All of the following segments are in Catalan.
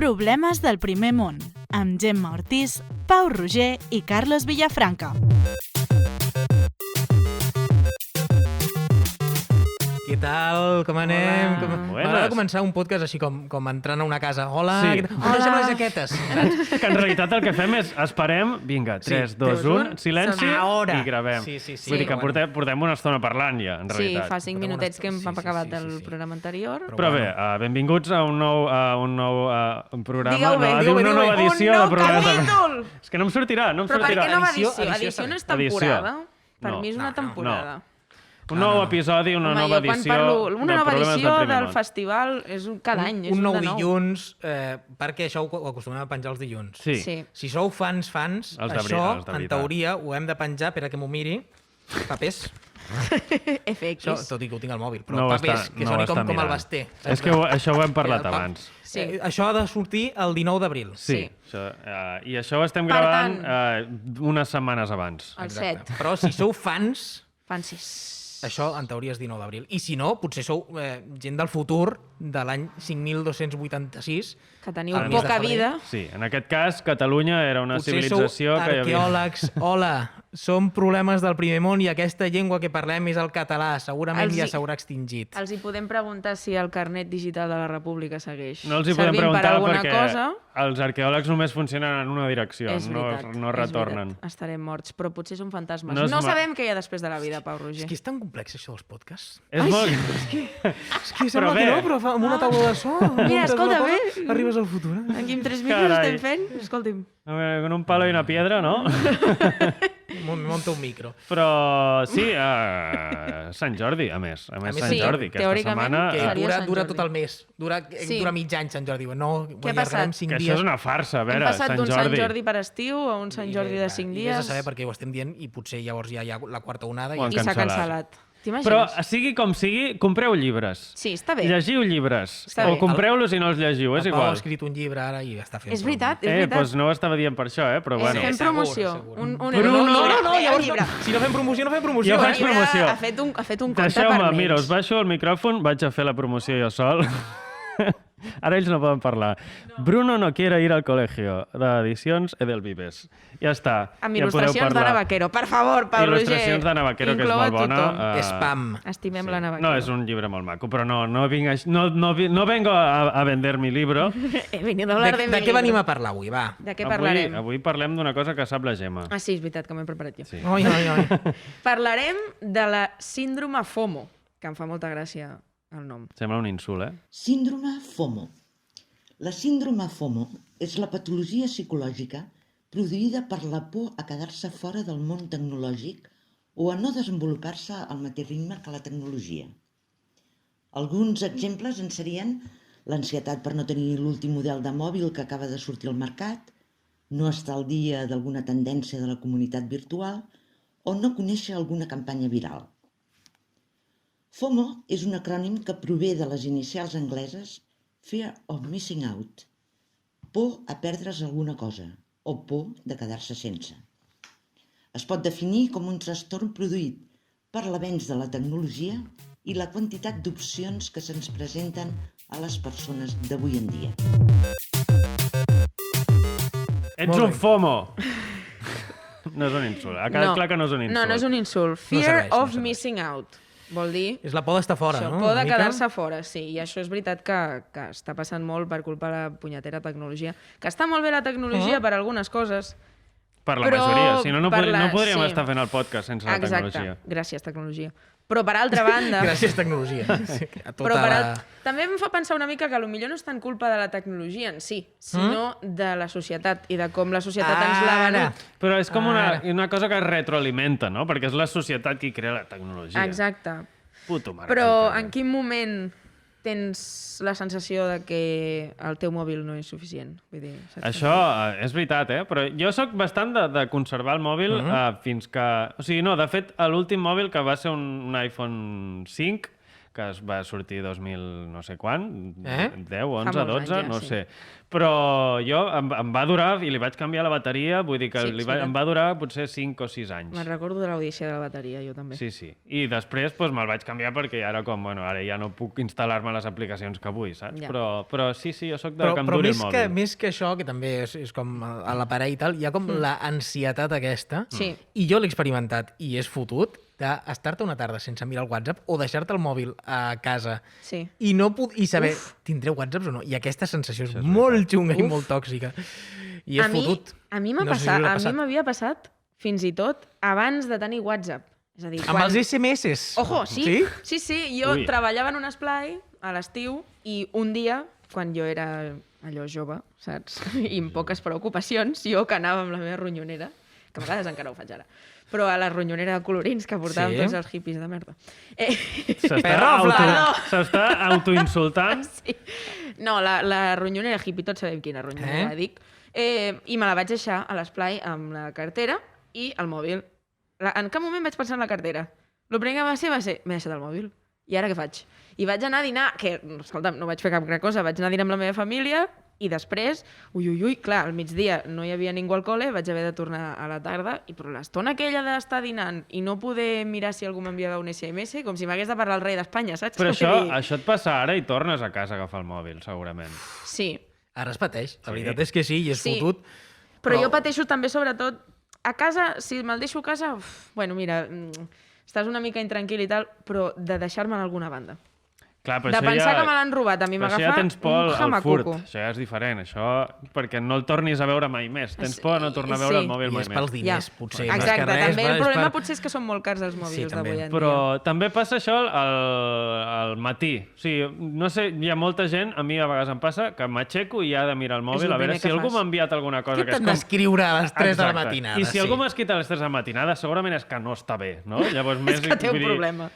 Problemes del primer món, amb Gemma Ortiz, Pau Roger i Carlos Villafranca. Què tal? Com anem? M'agrada Buenas. començar un podcast així com entrant a una casa. Hola, Sí. què tal? Com deixem les jaquetes? Que en realitat el que fem és esperem, vinga, 3, 2, 1, silenci Ara. i gravem. Sí. Vull dir que Bueno. portem una estona parlant ja, en Sí, realitat. fa 5 minutets que hem Sí, acabat sí. el programa anterior. Però bé, benvinguts a un nou programa, Digueu bé, a digueu bé, una nova digueu bé. edició Un nou de Problemes de... capítol! És que no em sortirà, Però per què nova edició? edició Edició no és està bé. temporada. Per No, mi és una no. temporada. Un nou episodi, una nova jo quan edició parlo... Una de nova Problemes edició primer del món. festival és cada any, és Un nou de nou. dilluns, perquè això ho acostumem a penjar els dilluns. Sí. Sí. Si sou fans, Els de això, veritat, els de en veritat. teoria, ho hem de penjar, per a que m'ho miri, papers. FX. Això, tot i que ho tinc al mòbil, però No ho papers, està- que no soni ho està com el mirant. Basté. És que això ho hem parlat abans. Sí. Això ha de sortir el 19 d'abril. Sí. Sí. I això ho estem Per gravant tant- unes setmanes abans. El 7. Però si sou fans, Fancis. això en teoria és 19 d'abril. I si no, potser sou gent del futur de l'any 5286. Que teniu Al mes de poca febrer. vida. Sí, en aquest cas, Catalunya era una Potser civilització sou que hi havia... arqueòlegs. Hola, som problemes del primer món i aquesta llengua que parlem és el català. Segurament Els ja hi- s'haurà extingit. Els hi podem preguntar si el carnet digital de la República segueix No els hi podem servint per preguntar alguna perquè cosa. els arqueòlegs només funcionen en una direcció, És veritat, no és retornen. veritat. Estarem morts, però potser són fantasmes. No No, és ma- sabem què hi ha després de la vida, Pau Roger. És que és tan complex això dels podcasts. És molt... És que sembla bé. que no, però amb una taula de so, muntes una escolta, cosa, bé. arribes al futur. Aquí amb 3 micros Carai. estem fent? Escolti'm. A veure, con un palo i una piedra, no? Monta un micro. Però sí, Sant Jordi, a més Sant sí, Jordi, aquesta teòricament, setmana... Que Seria dura, Sant dura Jordi. tot el mes. Dura Sí. mig any Sant Jordi. No, Què ha passat? allargarem 5 Que dies. això és una farsa, a Hem veure, passat Sant d'un Sant Jordi. Jordi per estiu a un Sant Jordi de 5 I vés a dies saber perquè ho estem dient i potser llavors ja hi ha la quarta onada. Ho han i s'ha cancel·lat. cancel·lat. T'imagines? Però, sigui com sigui, compreu llibres. Sí, està bé. Llegiu llibres. Està O bé. compreu-los i no els llegiu, és El Pau ha igual. escrit un llibre ara i està fent... És veritat, és Doncs veritat. no ho estava dient per això, però bueno. Fem segur, promoció. segur. Un Però No, llibre, llavors llibre. si no fem promoció, no fem promoció. Jo faig El llibre promoció. Ha fet un conte per Deixeu-me, nens. mira, us baixo el micròfon, vaig a fer la promoció jo sol. Ara ells no poden parlar. Bruno no quiere ir al colegio, d'Edicions Edelvives. Ja està. Amb ja podeu il·lustracions parlar. d'Anna Vaquero. Per favor, Pau Roger. Il·lustracions d'Anna Vaquero, que és inclou a molt bona. tothom. Spam. Estimem l'Anna Vaquero. No, és un llibre molt maco, però no vengo a vender mi libro. He venido a hablar de mi De què libro. venim a parlar avui? Va. De què parlarem? Avui parlem d'una cosa que sap la Gemma. Ah, sí, és veritat, que m'he preparat jo. Sí. Oi. Parlarem de la síndrome FOMO, que em fa molta gràcia el nom. Sembla un insult, eh? Síndrome FOMO. La síndrome FOMO és la patologia psicològica produïda per la por a quedar-se fora del món tecnològic o a no desenvolupar-se al mateix ritme que la tecnologia. Alguns exemples en serien l'ansietat per no tenir l'últim model de mòbil que acaba de sortir al mercat, no estar al dia d'alguna tendència de la comunitat virtual o no conèixer alguna campanya viral. FOMO és un acrònim que prové de les inicials angleses Fear of Missing Out, por a perdre's alguna cosa o por de quedar-se sense. Es pot definir com un trastorn produït per l'avenç de la tecnologia i la quantitat d'opcions que se'ns presenten a les persones d'avui en dia. Ets Molt un bé. FOMO! No és un insult. Ha quedat clar que no és un insult. No, no és un insult. Fear serveix, no of serveix. missing out. Vol dir És la por d'estar fora, això, no? por de Una mica? quedar-se fora, sí. I això és veritat que està passant molt per culpa de la punyetera tecnologia. Que està molt bé la tecnologia per algunes coses. Per la però majoria. Si no, no per la- podríem sí. estar fent el podcast sense la Exacte. tecnologia. Gràcies, tecnologia. Però per altra banda... Gràcies, tecnologia. A tota Però la... també em fa pensar una mica que potser no és tant culpa de la tecnologia en si, sinó de la societat i de com la societat ens l'ha Ara. venut. Però és com Ara. una cosa que es retroalimenta, no? Perquè és la societat qui crea la tecnologia. Exacte. Puto mare. Però que el en quin moment tens la sensació de que el teu mòbil no és suficient? Vull dir, saps? Això és veritat, però jo sóc bastant de conservar el mòbil fins que... O sigui, no, de fet, l'últim mòbil que va ser un iPhone 5, que es va sortir 2000 no sé quan, 10, 11, molts 12, anys ja, no sí. sé. Però jo em va durar i li vaig canviar la bateria, vull dir que Sí, em va durar potser 5 o 6 anys. Me'n recordo de l'audició de la bateria, jo també. Sí, sí. I després doncs, me'l vaig canviar perquè ja era com, bueno, ara ja no puc instal·lar-me les aplicacions que vull, saps? Ja. Però sí, jo sóc de que em però duri el mòbil. més que això, que també és com a l'aparell i tal, hi ha com la ansietat aquesta, Sí. i jo l'he experimentat, i és fotut, d'estar-te una tarda sense mirar el WhatsApp o deixar-te el mòbil a casa Sí. i saber, tindré WhatsApps o no? I aquesta sensació és molt xunga i molt tòxica. I és fotut. A mi No sé si us ha passat. m'havia passat fins i tot abans de tenir WhatsApp. És a dir, Amb els SMS. Ojo, sí. Sí? Sí, jo Ui. treballava en un esplai a l'estiu i un dia, quan jo era allò jove, saps? I amb poques preocupacions, jo que anava amb la meva ronyonera, que a vegades encara ho faig ara, però a la ronyonera de colorins que portaven Sí. tots els hippies de merda. Perrofla! S'està autoinsultant. Sí. No, la ronyonera hippie, tots sabem quina ronyonera dic. I me la vaig deixar a l'esplai amb la cartera i el mòbil. En cap moment vaig pensar en la cartera. El primer que va ser, m'he deixat el mòbil. I ara què faig? I vaig anar a dinar, que, escolta'm, no vaig fer cap cosa, vaig anar a dinar amb la meva família i després, clar, al migdia no hi havia ningú al col·le, vaig haver de tornar a la tarda, però l'estona aquella d'estar dinant i no poder mirar si algú m'enviava un SMS, com si m'hagués de parlar el rei d'Espanya, saps? Però Vull dir, això et passa ara i tornes a casa a agafar el mòbil, segurament. Sí, Ara es pateix. La veritat és que sí, i és Sí. fotut. però jo pateixo també, sobretot, a casa, si me'l deixo a casa, bueno, mira, estàs una mica intranquil i tal, però de deixar-me en alguna banda. Clar, però De això pensar ja... que me l'han robat, a mi Però això ja m'agafa tens por un al furt. jamacuco. Això ja és diferent. Això perquè no el tornis a veure mai més. Tens por a no tornar a veure el mòbil I mai és pels més. diners, potser. més Exacte, que res, també el és problema per- potser és que són molt cars els mòbils també. d'avui en dia. Però també passa això al matí. O sigui, no sé, hi ha molta gent, a mi a vegades em passa, que m'aixeco i ha de mirar el mòbil el a veure primer si que algú fas. m'ha enviat alguna cosa. Què que és t'han com... d'escriure a les 3 de la Exacte. matinada? I si algú m'ha escrit a les 3 de la matinada, segurament és que no està bé, no? Llavors, És que té un vull dir, problema.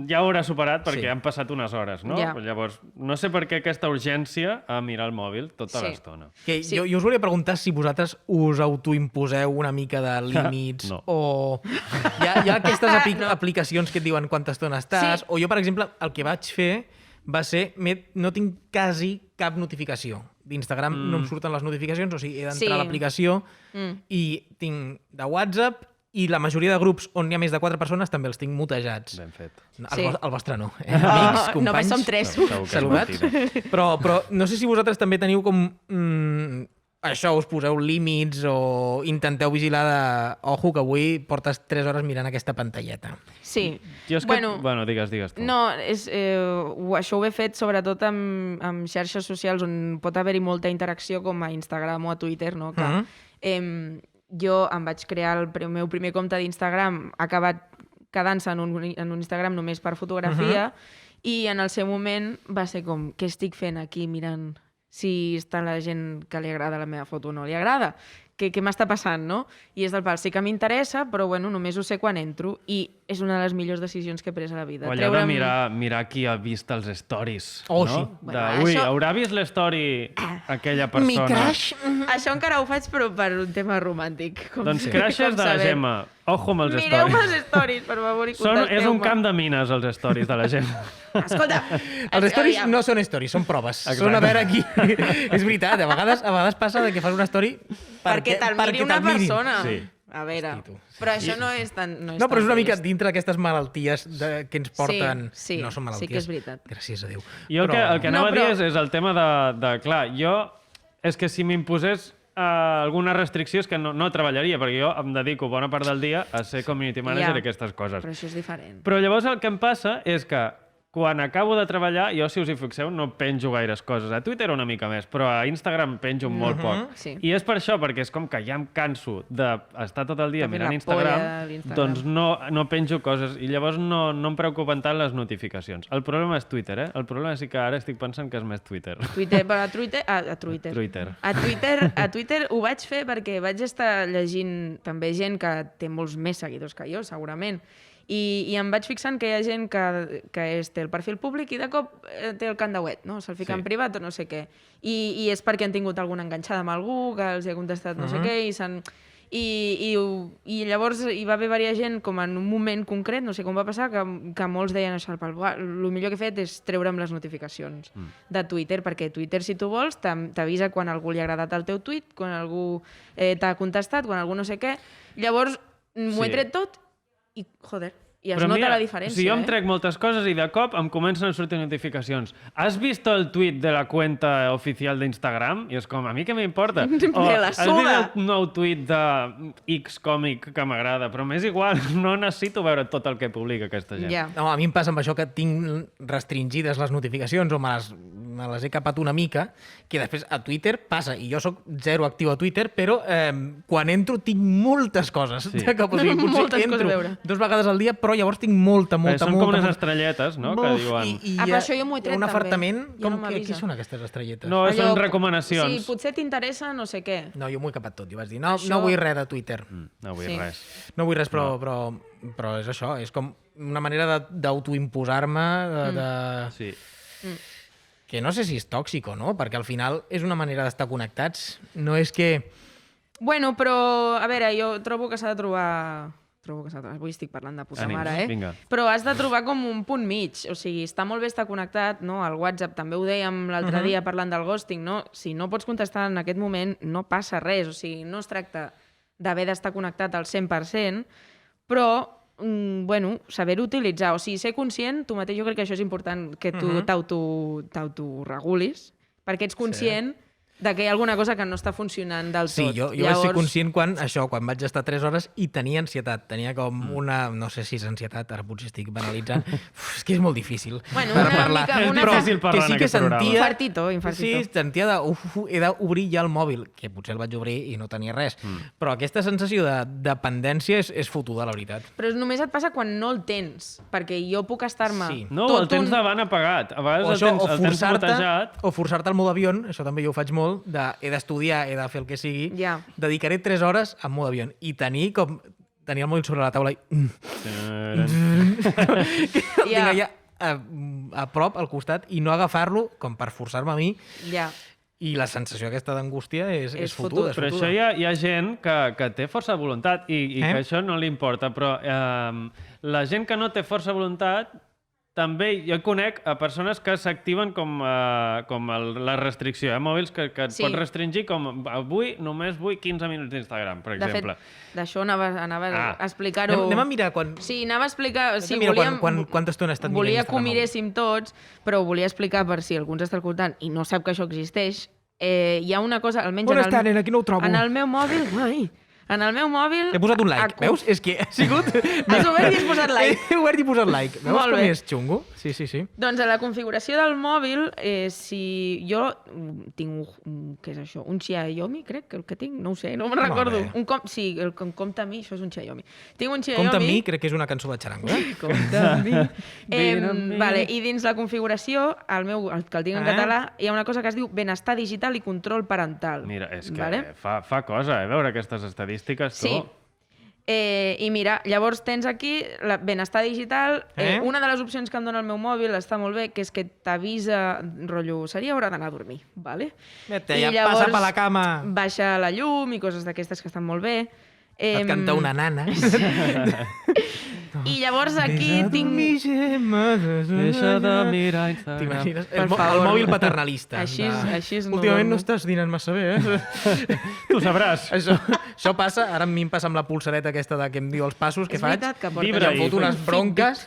Ja ho haurà superat perquè Sí. han passat unes hores, no? Ja. Llavors, no sé per què aquesta urgència a mirar el mòbil tota Sí. l'estona. Que Sí. jo us volia preguntar si vosaltres us autoimposeu una mica de límits No. o hi ha aquestes aplicacions que et diuen quanta estona estàs, Sí. o jo, per exemple, el que vaig fer va ser, no tinc quasi cap notificació. D'Instagram no em surten les notificacions, o sigui, he d'entrar Sí. a l'aplicació i tinc de WhatsApp i la majoria de grups on hi ha més de 4 persones també els tinc mutejats. Ben fet. No, Sí. el vostre no. Amics, companys. Només som 3. Segur que és Saludats. mentida. Però no sé si vosaltres també teniu com... això, us poseu límits o intenteu vigilar de... Ojo, que avui portes 3 hores mirant aquesta pantalleta. Sí. Jo és que... Bueno, digues tu. No, això ho he fet sobretot amb xarxes socials on pot haver-hi molta interacció com a Instagram o a Twitter, no? Que, jo em vaig crear el meu primer compte d'Instagram, ha acabat quedant-se en un Instagram només per fotografia i en el seu moment va ser com, què estic fent aquí mirant si està la gent que li agrada la meva foto o no li agrada? Què m'està passant, no? I és del pal, sí que m'interessa, però bueno, només ho sé quan entro i és una de les millors decisions que he pres a la vida. O allò de Treure'm- mirar qui ha vist els stories, Oh, no? sí. De, Bueno, ui, això- haurà vist l'story aquella persona. Això encara ho faig, però per un tema romàntic. Doncs crashes de la sabem. Gemma. Ojo amb els Mireu-me stories. les stories, per favor, i És un contesteu-me. camp de mines, els stories de la Gemma. Escolta, Els stories aviam. no són stories, són proves. Exacte. Són a veure aquí. És veritat, a vegades passa de que fas una story Perquè te'l miri una persona. Sí. A veure, Hosti, tu. però això no és tan... No, No, però és una tan mica trist. dintre d'aquestes malalties que ens porten... sí, no són malalties. sí que és veritat. Gràcies a Déu. Jo el que anava No, a dir però- és el tema de... Clar, jo... És que si m'imposés alguna restricció és que no treballaria, perquè jo em dedico bona part del dia a ser community manager Ja, i aquestes coses. Però això és diferent. Però llavors el que em passa és que quan acabo de treballar, jo, si us hi fixeu, no penjo gaires coses. A Twitter una mica més, però a Instagram penjo molt poc. Sí. I és per això, perquè és com que ja em canso d'estar tot el dia De fer mirant la Instagram, polla de l'Instagram. doncs no penjo coses i llavors no em preocupen tant les notificacions. El problema és Twitter, eh? El problema sí que ara estic pensant que és més Twitter. Però a Twitter... Twitter. A Twitter ho vaig fer perquè vaig estar llegint també gent que té molts més seguidors que jo, segurament. I em vaig fixant que hi ha gent que té el perfil públic i de cop té el candauet, no? Se'l fica Sí. en privat o no sé què. I és perquè han tingut alguna enganxada amb algú, que els hi ha contestat no sé què, I llavors hi va haver diversa gent, com en un moment concret, no sé com va passar, que molts deien això, el millor que he fet és treure'm les notificacions de Twitter, perquè Twitter, si tu vols, t'avisa quan algú li ha agradat el teu tuit, quan algú t'ha contestat, quan algú no sé què. Llavors, m'ho he tret tot i, joder, i es nota la diferència. Si jo em trec moltes coses i de cop em comencen a sortir notificacions. ¿Has visto el tuit de la cuenta oficial d'Instagram? I és com, a mi què m'importa? O has vist el nou tuit de X còmic que m'agrada? Però m'és igual, no necessito veure tot el que publica aquesta gent. Ja. No, a mi em passa amb això que tinc restringides les notificacions o me les he capat una mica, que després a Twitter passa, i jo sóc zero actiu a Twitter, però quan entro tinc moltes coses. Sí. Que, o sigui, potser entro 2 vegades al dia, però llavors tinc molta. Són com unes estrelletes, no?, que diuen... Però això jo m'ho he tret un també. afartament, Ja no m'avisa. què són aquestes estrelletes? No, són recomanacions. Sí, potser t'interessa no sé què. No, jo m'ho he capat tot. Jo vaig dir, no vull res de Twitter. No vull res. No vull res, però és això. És com una manera d'autoimposar-me Sí. que no sé si és tòxic o no, perquè al final és una manera d'estar connectats. No és que... Bueno, però, a veure, jo trobo que s'ha de trobar... Avui estic parlant de puta mare, Vinga. Però has de trobar com un punt mig. O sigui, està molt bé estar connectat, no? Al WhatsApp també ho dèiem l'altre dia parlant del ghosting, no? Si no pots contestar en aquest moment, no passa res. O sigui, no es tracta d'haver d'estar connectat al 100%, però bueno, saber-ho utilitzar. O sigui, ser conscient, tu mateix, jo crec que això és important, que tu t'autoregulis, perquè ets conscient de que hi ha alguna cosa que no està funcionant del tot. Sí, jo vaig ser conscient quan vaig estar 3 hores i tenia ansietat. Tenia com una... No sé si és ansietat, ara potser estic banalitzant. És que és molt difícil Bueno, per una parlar. mica- una- Però És difícil parlar que sí en que aquest programa. sentia... Infartito. Sí, sentia he d'obrir ja el mòbil, que potser el vaig obrir i no tenia res. Però aquesta sensació de dependència és fotuda, la veritat. Però només et passa quan no el tens, perquè jo puc estar-me Sí. No, el tens davant apagat. A vegades el tens mutejat. O forçar-te al mode avió, això també jo ho faig molt, he d'estudiar, he de fer el que sigui, Ja. dedicaré 3 hores en mode avió i tenir el mòbil sobre la taula i... El tinc allà a prop, al costat, i no agafar-lo com per forçar-me a mi. Ja. I la sensació aquesta d'angústia és És fotuda. Però això hi ha gent que té força de voluntat i que això no li importa, però la gent que no té força de voluntat, també jo conec a persones que s'activen com la restricció, mòbils que et Sí. pot restringir com avui només vull 15 minuts d'Instagram, per De fet, exemple. d'això anava a explicar-ho... Anem a mirar quan... Sí, anava a explicar... Sí, mira volíem, quanta estona he estat mirant volia que ho Instagram miréssim tots, però ho volia explicar per si algú ens està escoltant i no sap que això existeix. Hi ha una cosa, almenys... On està, nena? Aquí no ho trobo. En el meu mòbil... Ai, en el meu mòbil... He posat un like, veus? És que ha sigut... Has obert i has posat like. He obert i posat like. Veus Molt com bé. és xungo? Sí. Doncs a la configuració del mòbil, si jo tinc què és això? Un Xiaomi, crec que tinc, no ho sé, no me'n Molt recordo. bé. Sí, el Compte amb mi, això és un Xiaomi. Tinc un Xiaomi... Compte amb mi, crec que és una cançó de xarango. Compte amb mi. Vine amb mi. Vale, i dins la configuració, el que el tinc en català, hi ha una cosa que es diu benestar digital i control parental. Mira, és que Vale? fa cosa, veure aquestes estadístiques, tu. Sí. I mira, llavors tens aquí la benestar digital. Una de les opcions que em dona el meu mòbil està molt bé, que és que t'avisa, rotllo, seria hora d'anar a dormir, vale? Vete, ja passa per la cama. Baixa la llum i coses d'aquestes que estan molt bé. Et canta una nana. I llavors aquí tinc... Deixa de mirar Instagram. T'imagines? Per El favor. mòbil paternalista. Així no Últimament dormo. no estàs dinant massa bé, Tu sabràs. Això passa, ara a mi em passa amb la pulsareta aquesta que em diu els passos que És faig. veritat que portes... Vibra I em fot unes bronques.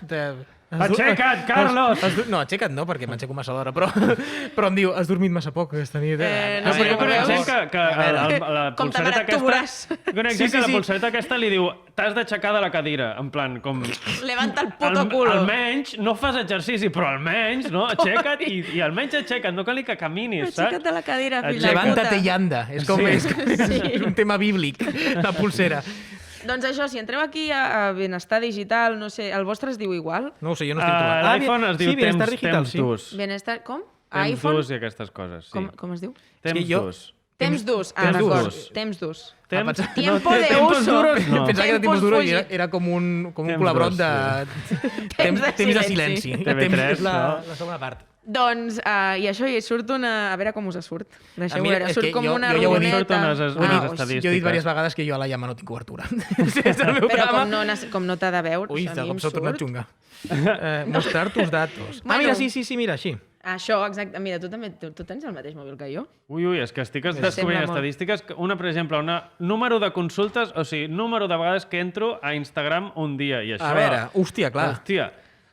Aixeca't, Carlos! No, aixeca't no, perquè m'aixeco massa d'hora, però em diu, has dormit massa poc aquesta nit. no No, sé, però jo com conec veus? gent que la Com pulsareta t'agrada, tu veuràs. aquesta... Conec gent que la pulsareta aquesta li diu t'has d'aixecar de la cadira, en plan, com... Levanta el puto culo. Almenys no fas exercici, però almenys, no? Aixeca't i almenys aixeca't, no cal que caminis, saps? Aixeca't de la cadira, fill de Levántate puta. y anda. És com, és un tema bíblic, la pulsera. Doncs això, si entreu aquí a benestar digital, no sé, el vostre es diu igual? No ho sé, jo no estic trobant. L'iPhone es diu Benestar Digital, Temps sí. d'ús. Benestar... Com? Temps iPhone? d'ús i aquestes coses, sí. Com es diu? Temps jo- d'ús. Temps durs. Temps D'acord. durs. Temps durs. Tiempo de tempos uso. duros, no. Pensava que era Tempos Tempos Duros i fugit. era com un Temps colabrot durs, de... Temps de Temps de silenci. silenci. TV3, Temps és no? la segona part. Doncs, i això, i surt una... A veure com us surt. Deixeu Mira, veure, és surt que com jo- una jo ja ho he dit. rodoneta. Surten unes estadístiques. Jo he dit diverses vegades que jo a la llama no tinc cobertura. És el meu Però programa. com no t'ha de veure, Ui, a de mi em cop s'ha tornat surt. xunga. Mostrar tus datos. Bueno. Mira, sí, mira, així. Això, exacte. Mira, tu tens el mateix mòbil que jo? Ui, és que estic descobrint sembla molt. estadístiques. Una, per exemple, número de consultes, o sigui, número de vegades que entro a Instagram un dia. I això, A veure, hòstia, clar. Hòstia.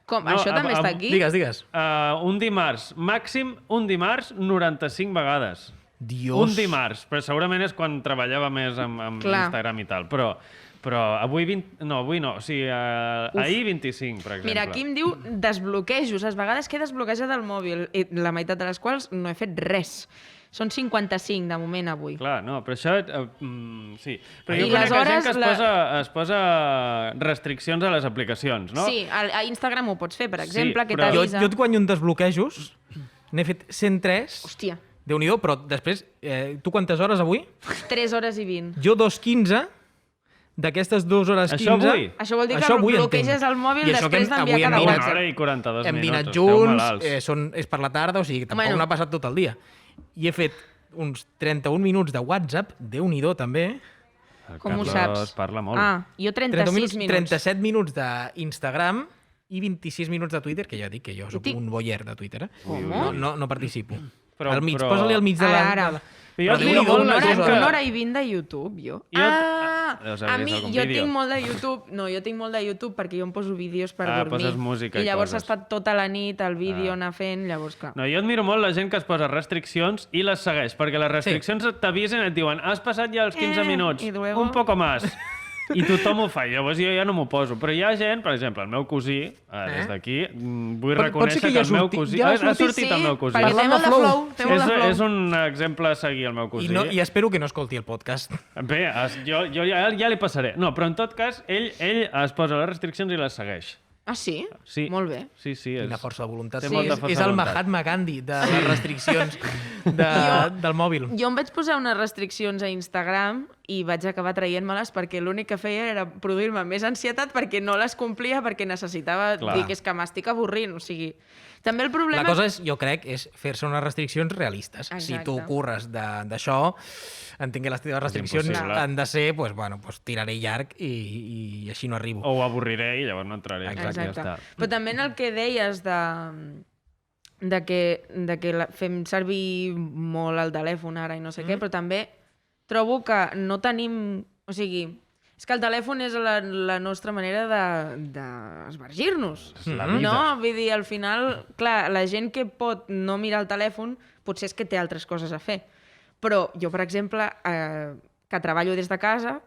Com? Això també està aquí? Digues. Un dimarts, màxim un dimarts, 95 vegades. Dios. Un dimarts, però segurament és quan treballava més amb Clar. Instagram i tal. Però avui 20... No, avui no. O sigui, ahir 25, per exemple. Mira, aquí em diu desbloquejos. A vegades que he desbloquejat el mòbil, i la meitat de les quals no he fet res. Són 55 de moment avui. Clar, no, però això... sí. Però jo I conec les gent hores, que es posa restriccions a les aplicacions, no? Sí, a Instagram ho pots fer, per exemple, que però- t'avisa. Jo quan hi ha un desbloquejos n'he fet 103. Hòstia, Déu-n'hi-do, però després, tu quantes hores avui? 3 hores i 20. Jo 2:15, d'aquestes 2 hores 15... Això avui? Això vol dir que Això avui bloqueges entenc. el mòbil I això que després d'enviar avui hem cada dinat- WhatsApp. Una hora i 42 hem minuts. dinat esteu junts, malalts. és per la tarda, o sigui, tampoc Bueno. n'ha passat tot el dia. I he fet uns 31 minuts de WhatsApp, Déu-n'hi-do també, El Com ho Carlos saps? parla molt. Ah, jo 36 minuts. 37 minuts d'Instagram i 26 minuts de Twitter, que ja dic que jo soc Dic- un voyeur de Twitter. Com? No participo. Però- al mig, però- posa-li al mig de la... Ara. de la- Però jo Però admiro Déu-n'hi-do, molt una la gent cosa. que- Una hora i 20 de YouTube, jo. Deus haver A vist mi, algun jo vídeo. tinc molt de YouTube. No, jo tinc molt de YouTube perquè jo em poso vídeos per Ah, dormir. poses música i llavors coses. ha estat tota la nit el vídeo anar fent, llavors clar. No, jo admiro molt la gent que es posa restriccions i les segueix, perquè les restriccions t'avisen i et diuen has passat ja els 15 minuts, y luego- un poco más. I tothom ho fa, llavors jo ja no m'ho poso. Però hi ha gent, per exemple, el meu cosí, des d'aquí, vull Pot ser reconèixer que que ja el meu surti- cosí... ja Ha surti- sortit el meu cosí. perquè té Parlant molt de de flow. flow. Té molt de flow. És un exemple a seguir, el meu cosí. I espero que no escolti el podcast. Bé, jo ja li passaré. No, però en tot cas, ell es posa les restriccions i les segueix. Ah, sí? Sí. Molt bé. Sí. Quina força de voluntat. Té Sí, molta força és de el voluntat. Mahatma Gandhi de les restriccions del mòbil. Jo em vaig posar unes restriccions a Instagram i vaig acabar traient-me-les perquè l'únic que feia era produir-me més ansietat perquè no les complia, perquè necessitava Clar. dir que és que m'estic avorrint. O sigui, també el problema... La cosa és, jo crec, és fer-se unes restriccions realistes. Si tu Exacte. curres d'això, entenc que les teves restriccions impossible. han de ser, pues, bueno, pues, tiraré llarg i així no arribo. O ho avorriré i llavors no entraré. Exacte. Ja està. Però també en el que deies de que fem servir molt el telèfon ara i no sé què, però també trobo que no tenim... O sigui, és que el telèfon és la nostra manera d'esvergir-nos. És la vida. No? Vull dir, al final, clar, la gent que pot no mirar el telèfon potser és que té altres coses a fer. Però jo, per exemple, que treballo des de casa,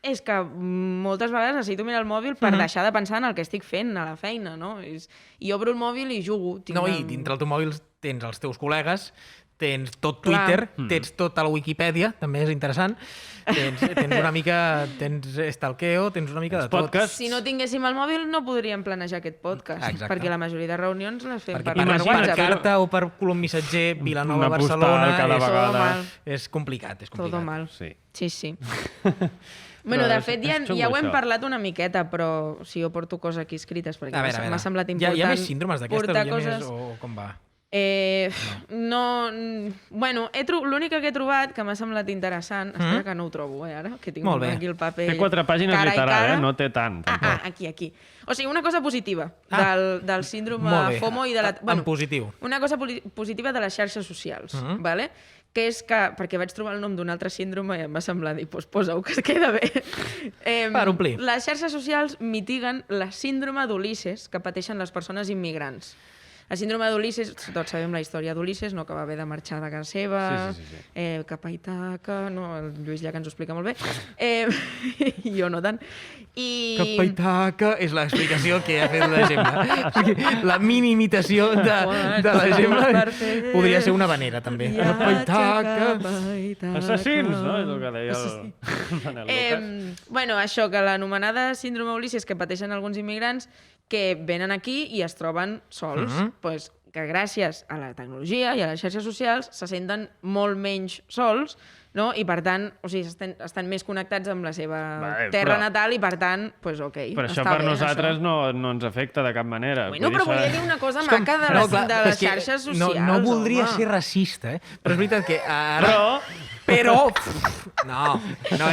és que moltes vegades necessito mirar el mòbil per deixar de pensar en el que estic fent a la feina, no? I obro el mòbil i jugo. No, i dintre el teu mòbil tens els teus col·legues, tens tot Clar. Twitter, tens tota la Wikipedia, també és interessant, tens una mica, tens stalkeo, tens una mica de tot. podcasts. Si no tinguéssim el mòbil no podríem planejar aquest podcast, Exacte. perquè la majoria de reunions les fem Perquè per per Imagina't, WhatsApp. carta o per colom missatger, Vilanova, Una postal Barcelona, cada és, vegada. Todo mal. és complicat, és complicat. Todo mal. Sí. Sí, sí. Bueno, Però de fet, és xungo, ja ho hem això. parlat una miqueta, però si jo porto coses aquí escrites, perquè A veure, m'ha semblat Hi important ha més síndromes d'aquestes portar o hi ha més, coses... o com va? Bueno, l'única que he trobat que m'ha semblat interessant... Espera que no ho trobo, ara, que tinc Molt bé. aquí el paper... Té 4 pàgines cara i literal, cara. no té tant. Tampoc. Aquí. O sigui, una cosa positiva del síndrome Molt bé. FOMO i de la... En positiu. Una cosa positiva de les xarxes socials, vale? Que és que, perquè vaig trobar el nom d'un altre síndrome i em va semblar dir, doncs posa-ho, que es queda bé. Per omplir. Les xarxes socials mitiguen la síndrome d'Ulisses que pateixen les persones immigrants. La síndrome d'Ulisses, tots sabem la història d'Ulisses, no, que va haver de marxar de casa seva, Sí. cap a Itaca, no, el Lluís ja que ens ho explica molt bé, jo no tant. Capaitaca és l'explicació que ha fet la Gemma. O sigui, la mini imitació de la Gemma podria ser una vanera, també. Capaitaca. Assassins, no? És el que deia el Manel Lucas. Bueno, això, que l'anomenada síndrome Ulisses que pateixen alguns immigrants que venen aquí i es troben sols. Pues, que gràcies a la tecnologia i a les xarxes socials se senten molt menys sols, no? I per tant, o sigui, estan més connectats amb la seva terra natal i per tant, doncs ok, però això està per bé, nosaltres no ens afecta de cap manera. Bueno, però volia dir una cosa maca de les xarxes socials. No voldria ser racista, però és veritat que ara... Però... No,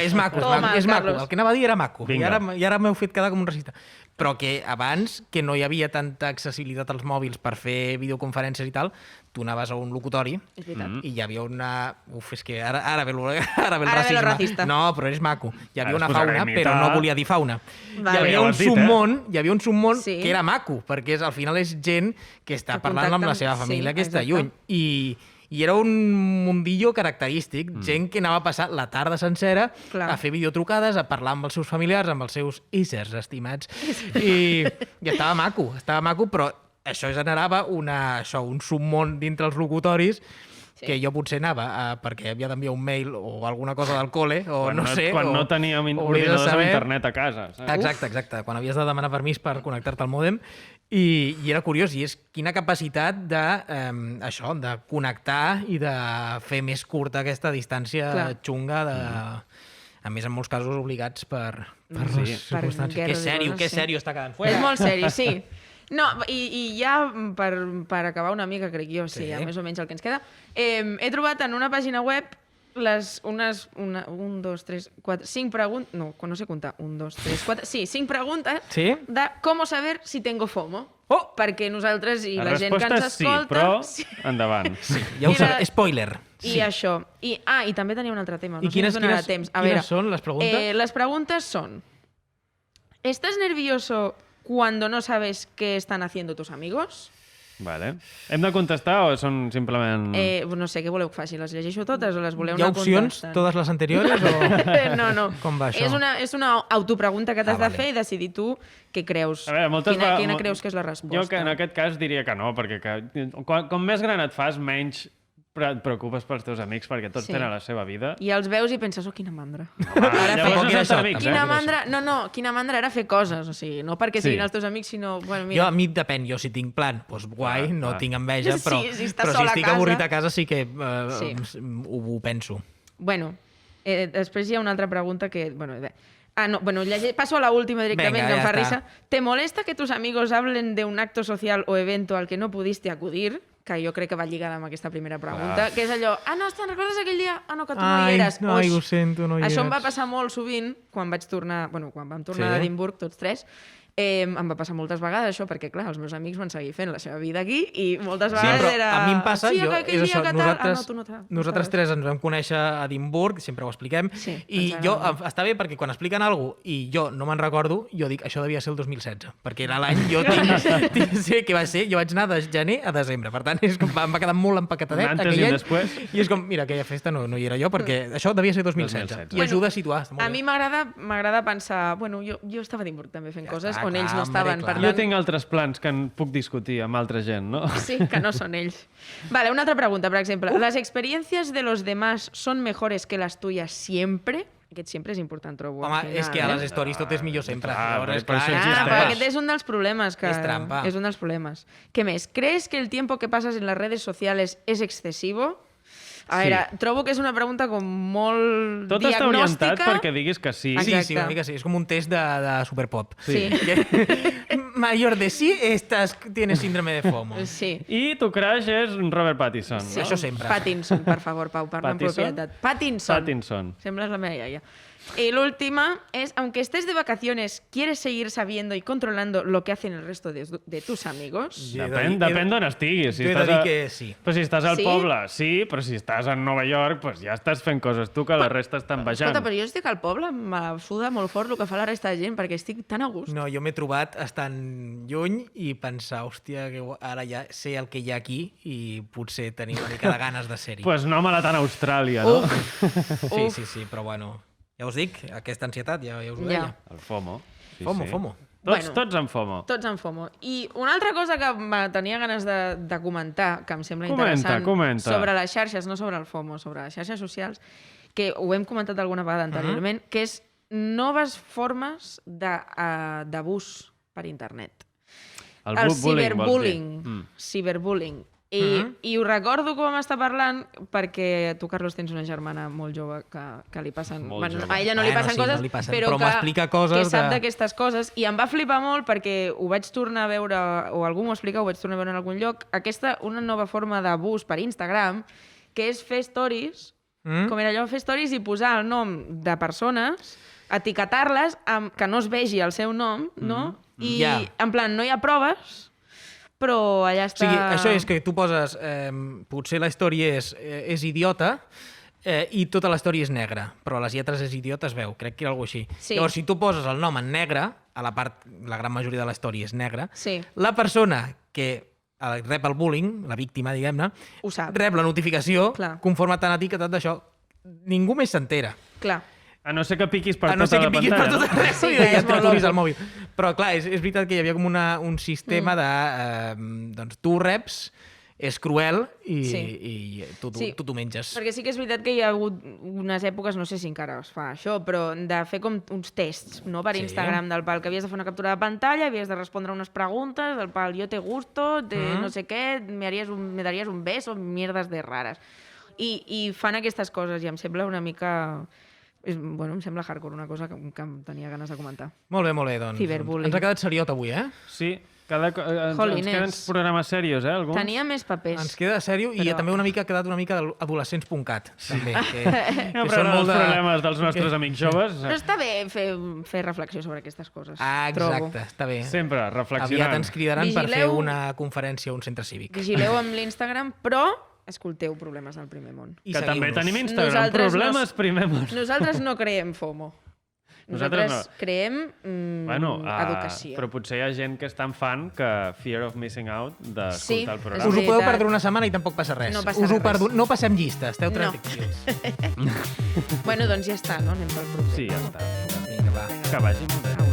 és maco, és maco. El que anava a dir era maco. I ara m'heu fet quedar com un racista. Però que abans, que no hi havia tanta accessibilitat als mòbils per fer videoconferències i tal, tu anaves a un locutori i hi havia una... És que ara ve el racisme. Racista. No, però és maco. Hi havia una fauna, però no volia dir fauna. Vale. Hi havia un submón que era maco, perquè al final és gent que està parlant amb la seva família que està lluny. I era un mundillo característic, gent que anava a passar la tarda sencera a fer videotrucades, a parlar amb els seus familiars, amb els seus éssers estimats. I estava maco, però això generava un submón dintre els locutoris que jo potser anava perquè havia d'enviar un mail o alguna cosa del col·le, o no sé... Quan no teníem ordinadors amb internet a casa. Exacte, quan havies de demanar permís per connectar-te al mòdem. I era curiós, i és quina capacitat de connectar i de fer més curta aquesta distància xunga, a més en molts casos obligats per les circumstàncies. Que sèrio està quedant fora. És molt sèrio, sí. No, i ja per acabar una mica, crec jo, sí, ja més o menys el que ens queda, he trobat en una pàgina web cinc preguntes... No sé comptar. 1, 2, 3, 4... Sí, 5 preguntes de com saber si tengo FOMO. Perquè nosaltres i la gent que ens escolta... però endavant. Ja ho sabeu, spoiler. I això. I també tenia un altre tema. I quines són les preguntes? Les preguntes són... ¿Estás nervioso cuando no sabes qué están haciendo tus amigos? Vale. Hem de contestar o són simplement... No sé, què voleu que faci? Les llegeixo totes o les voleu anar contestant? Hi ha opcions, totes les anteriores? No. Com va això? És una autopregunta que t'has de fer i decidir tu què creus. A veure, quina creus que és la resposta? Jo en aquest cas diria que no, perquè com més gran et fas, menys et preocupes pels teus amics perquè tots tenen la seva vida. I els veus i penses, quina mandra. Quina mandra... No, quina mandra era fer coses, o sigui, no perquè siguin els teus amics, sinó... Jo, a mi depèn, jo si tinc plan, doncs guai, no tinc enveja, però si estic avorrit a casa sí que ho penso. Bueno, després hi ha una altra pregunta que... paso a la última directamente, que em fa risa. ¿Te molesta que tus amigos hablen de un acto social o evento al que no pudiste acudir? Que jo crec que va lligada amb aquesta primera pregunta, que és allò, te'n recordes aquell dia? Que tu no hi eres. Ai, ho sento, no hi eres. Això em va passar molt sovint quan vam tornar d'Edimburg, tots tres. Em va passar moltes vegades això, perquè clar, els meus amics van seguir fent la seva vida aquí i moltes vegades era... A mi em passa, és això, nosaltres tres ens vam conèixer a Edimburg, sempre ho expliquem, i jo, està bé perquè quan expliquen alguna cosa i jo no me'n recordo, jo dic, això devia ser el 2016, perquè era l'any, jo que va ser, jo vaig anar de gener a desembre, per tant, em va quedar molt empaquetadet aquell any, i és com, mira, aquella festa no hi era jo, perquè això devia ser 2016, i ajuda a situar. A mi m'agrada pensar, bueno, jo estava a Edimburg també fent coses, on ells no estaven. Jo tinc altres plans que puc discutir amb altra gent, ¿no? Sí, que no són ells. Vale, una altra pregunta, per exemple. ¿Las experiencias de los demás son mejores que las tuyas siempre? Aquest sempre és important, trobo. Home, és que a les stories tot és millor sempre. Aquest és un dels problemes. És trampa. És un dels problemes. Què més? ¿Crees que el tiempo que pasas en las redes sociales es excesivo? A veure, trobo que és una pregunta com molt tot diagnòstica. Tot està orientat perquè diguis que sí. Sí, una mica sí. És com un test de Superpop. Sí. Mayor de sí, tienes síndrome de FOMO. Sí. I tu crush és Robert Pattinson. Sí. Això sempre. Pattinson, per favor, Pau, parla en propietat. Pattinson. Sembles la meva iaia. Y la última es, aunque estés de vacaciones, ¿quieres seguir sabiendo y controlando lo que hacen el resto de tus amigos? Depèn d'on estiguis. T'he de dir que sí. Però si estàs al poble, sí, però si estàs a Nova York, pues ja estàs fent coses tu que la resta estan baixant. Escolta, però jo estic al poble, me suda molt fort el que fa la resta de gent, perquè estic tan a gust. No, jo m'he trobat estant lluny i pensar, hòstia, que ara ja sé el que hi ha aquí i potser tenir una mica de ganes de ser-hi. Pues no me la tant a Austràlia, no? Sí, però bueno... Ja us dic, aquesta ansietat, ja us ho deia. El FOMO. FOMO. Tots amb FOMO. Tots amb FOMO. I una altra cosa que tenia ganes de comentar, que em sembla interessant, sobre les xarxes, no sobre el FOMO, sobre les xarxes socials, que ho hem comentat alguna vegada anteriorment, que és noves formes d'abús per internet. El ciberbullying. Ciberbullying. I ho recordo com vam estar parlant perquè tu, Carlos, tens una germana molt jove que li passen... A ella no li passen coses, però m'explica coses que sap d'aquestes coses. I em va flipar molt perquè ho vaig tornar a veure, o algú m'ho explica, ho vaig tornar a veure en algun lloc, una nova forma d'abús per Instagram, que és fer stories, com era allò, fer stories i posar el nom de persones, etiquetar-les, que no es vegi el seu nom, no? I, en plan, no hi ha proves, però allà està... O sigui, això és que tu poses... potser la història és idiota i tota la història és negra, però a les lletres és idiota, es veu, crec que era alguna cosa així. Sí. Llavors, si tu poses el nom en negre, a la part, la gran majoria de la història és negra, Sí. la persona que rep el bullying, la víctima, diguem-ne, Ho sap. rep la notificació, Clar. conforme t'han etiquetat d'això. Ningú més s'entera. Clar. A no ser que piquis per No sé tota que la piquis per pantalla. tot arreu Sí, i que ja és et molt traturis loco. al mòbil. Però clar, és veritat que hi havia com un sistema de... doncs tu reps, és cruel i tu t'ho menges. Perquè sí que és veritat que hi ha hagut unes èpoques, no sé si encara es fa això, però de fer com uns tests, no?, per Instagram, del pal, que havies de fer una captura de pantalla, havies de respondre unes preguntes, del pal, yo te gusto, no sé què, me darías un beso, mierdes de rares. I fan aquestes coses i em sembla una mica... em sembla hardcore, una cosa que tenia ganes de comentar. Molt bé, doncs. Ciberbullying. Ens ha quedat seriot avui, eh? Sí, ens Jolines. queden programes serios, alguns. Tenia més papers. Ens queda sèrio i també ha quedat una mica d'adolescents.cat, també. Que No, però són molt els problemes dels nostres amics joves. Però està bé fer reflexió sobre aquestes coses. Exacte, trobo. està bé. Sempre reflexionant. Aviat ens cridaran per fer Vigileu- una conferència a un centre cívic. Vigileu amb l'Instagram, però escolteu Problemes del Primer Món. I Que també seguiu-nos. tenim Instagram. Nosaltres Problemes primer món. Nosaltres no creem FOMO. Nosaltres Nosaltres creem educació. Però potser hi ha gent que és tan fan que fear of missing out d'escoltar Sí, el és programa. Us ho podeu veritat. perdre una setmana i tampoc passa res. No passa res. No passem llista, esteu No. tranquils. Bueno, doncs ja està, no? Anem pel proper. Sí, ja està. Vinga, va. Que vagi molt bé.